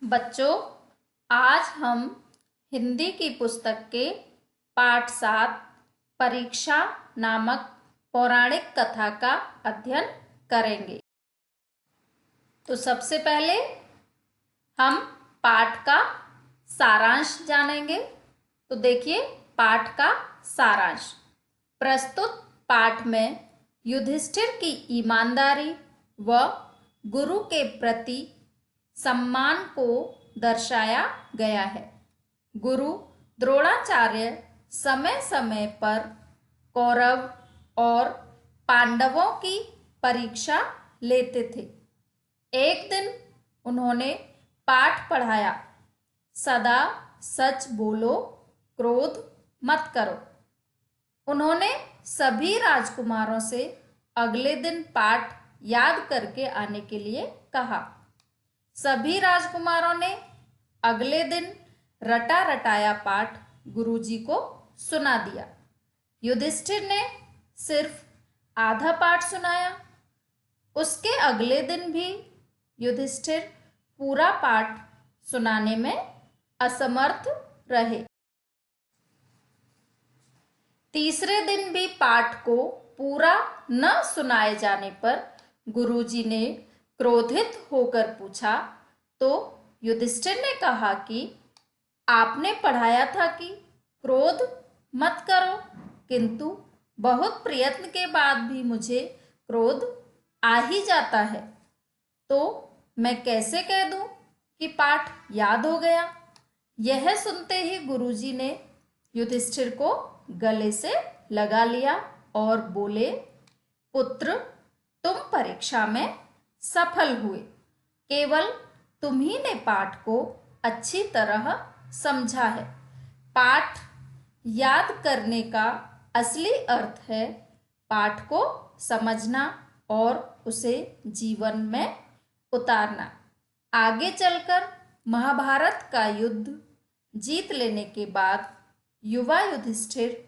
बच्चों, आज हम हिंदी की पुस्तक के पाठ 7 परीक्षा नामक पौराणिक कथा का अध्ययन करेंगे। तो सबसे पहले हम पाठ का सारांश जानेंगे। तो देखिए, पाठ का सारांश। प्रस्तुत पाठ में युधिष्ठिर की ईमानदारी व गुरु के प्रति सम्मान को दर्शाया गया है। गुरु द्रोणाचार्य समय समय पर कौरव और पांडवों की परीक्षा लेते थे। एक दिन उन्होंने पाठ पढ़ाया, सदा सच बोलो, क्रोध मत करो। उन्होंने सभी राजकुमारों से अगले दिन पाठ याद करके आने के लिए कहा। सभी राजकुमारों ने अगले दिन रटा रटाया पाठ गुरुजी को सुना दिया। युधिष्ठिर ने सिर्फ आधा पाठ सुनाया। उसके अगले दिन भी युधिष्ठिर पूरा पाठ सुनाने में असमर्थ रहे। तीसरे दिन भी पाठ को पूरा न सुनाए जाने पर गुरुजी ने क्रोधित होकर पूछा, तो युधिष्ठिर ने कहा कि आपने पढ़ाया था कि क्रोध मत करो, किंतु बहुत प्रयत्न के बाद भी मुझे क्रोध आ ही जाता है, तो मैं कैसे कह दूं कि पाठ याद हो गया। यह सुनते ही गुरुजी ने युधिष्ठिर को गले से लगा लिया और बोले, पुत्र, तुम परीक्षा में सफल हुए। केवल तुम ही ने पाठ को अच्छी तरह समझा है। पाठ याद करने का असली अर्थ है पाठ को समझना और उसे जीवन में उतारना। आगे चलकर महाभारत का युद्ध जीत लेने के बाद युवा युधिष्ठिर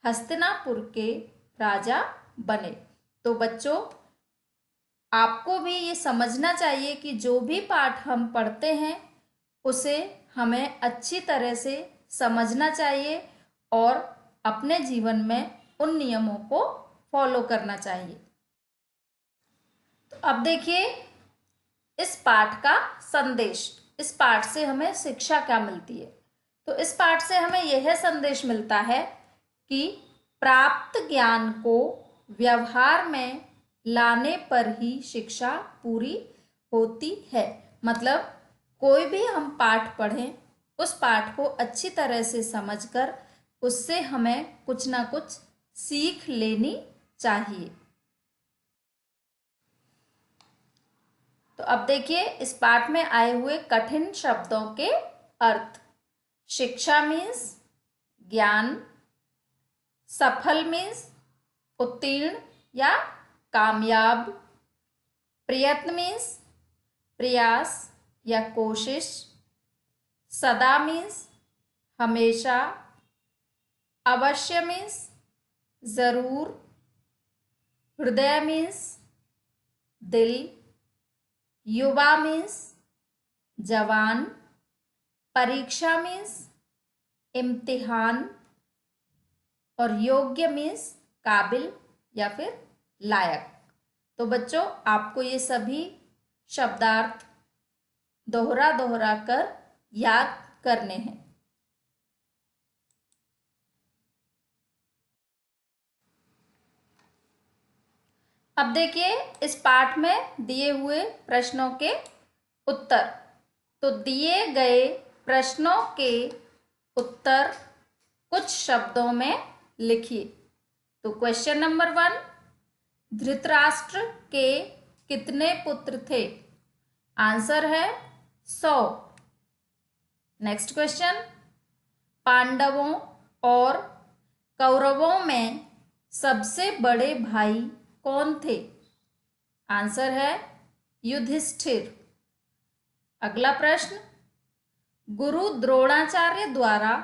हस्तिनापुर के राजा बने। तो बच्चों, आपको भी ये समझना चाहिए कि जो भी पाठ हम पढ़ते हैं उसे हमें अच्छी तरह से समझना चाहिए और अपने जीवन में उन नियमों को फॉलो करना चाहिए। तो अब देखिए इस पाठ का संदेश। इस पाठ से हमें शिक्षा क्या मिलती है? तो इस पाठ से हमें यह संदेश मिलता है कि प्राप्त ज्ञान को व्यवहार में लाने पर ही शिक्षा पूरी होती है। मतलब कोई भी हम पाठ पढ़ें, उस पाठ को अच्छी तरह से समझकर उससे हमें कुछ ना कुछ सीख लेनी चाहिए। तो अब देखिए इस पाठ में आए हुए कठिन शब्दों के अर्थ। शिक्षा मीन्स ज्ञान, सफल मीन्स उत्तीर्ण या कामयाब, प्रयत्न मीन्स प्रयास या कोशिश, सदा मीन्स हमेशा, अवश्य मीन्स जरूर, हृदय मीन्स दिल, युवा मीन्स जवान, परीक्षा मीन्स इम्तिहान और योग्य मीन्स काबिल या फिर लायक। तो बच्चों, आपको ये सभी शब्दार्थ दोहरा दोहरा कर याद करने हैं। अब देखिए इस पाठ में दिए हुए प्रश्नों के उत्तर। तो दिए गए प्रश्नों के उत्तर कुछ शब्दों में लिखिए। तो क्वेश्चन नंबर 1, धृतराष्ट्र के कितने पुत्र थे? आंसर है 100। नेक्स्ट क्वेश्चन, पांडवों और कौरवों में सबसे बड़े भाई कौन थे? आंसर है युधिष्ठिर। अगला प्रश्न, गुरु द्रोणाचार्य द्वारा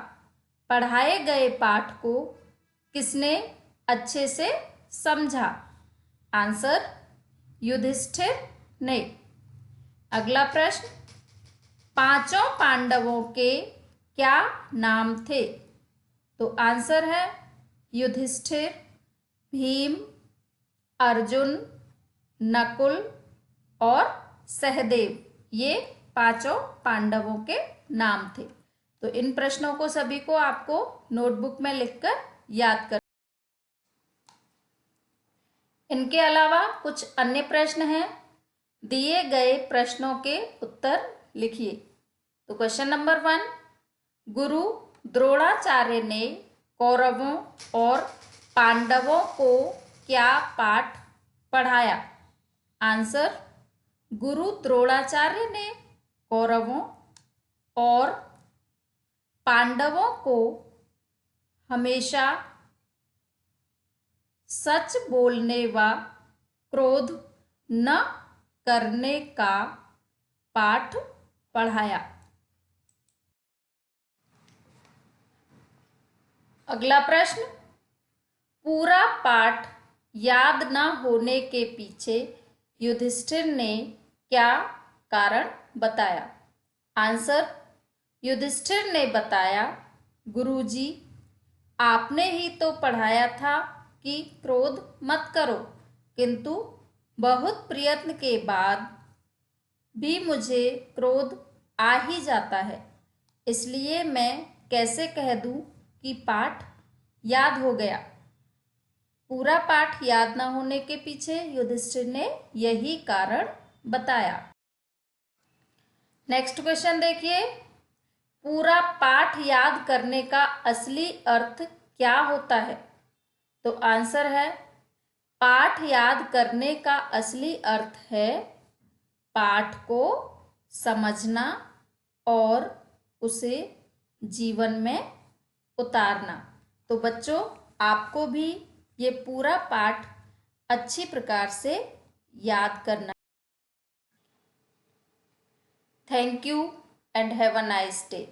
पढ़ाए गए पाठ को किसने अच्छे से समझा? आंसर युधिष्ठिर ने। अगला प्रश्न, पांचों पांडवों के क्या नाम थे? तो आंसर है युधिष्ठिर, भीम, अर्जुन, नकुल और सहदेव। ये पांचों पांडवों के नाम थे। तो इन प्रश्नों को सभी को आपको नोटबुक में लिखकर याद कर। इनके अलावा कुछ अन्य प्रश्न हैं। दिए गए प्रश्नों के उत्तर लिखिए। तो क्वेश्चन नंबर 1, गुरु द्रोणाचार्य ने कौरवों और पांडवों को क्या पाठ पढ़ाया? आंसर, गुरु द्रोणाचार्य ने कौरवों और पांडवों को हमेशा सच बोलने व क्रोध न करने का पाठ पढ़ाया। अगला प्रश्न, पूरा पाठ याद न होने के पीछे युधिष्ठिर ने क्या कारण बताया? आंसर, युधिष्ठिर ने बताया, गुरुजी, आपने ही तो पढ़ाया था कि क्रोध मत करो, किंतु बहुत प्रयत्न के बाद भी मुझे क्रोध आ ही जाता है, इसलिए मैं कैसे कह दूं कि पाठ याद हो गया। पूरा पाठ याद ना होने के पीछे युधिष्ठिर ने यही कारण बताया। नेक्स्ट क्वेश्चन देखिए, पूरा पाठ याद करने का असली अर्थ क्या होता है? तो आंसर है, पाठ याद करने का असली अर्थ है पाठ को समझना और उसे जीवन में उतारना। तो बच्चों, आपको भी ये पूरा पाठ अच्छी प्रकार से याद करना। Thank you and have a nice day.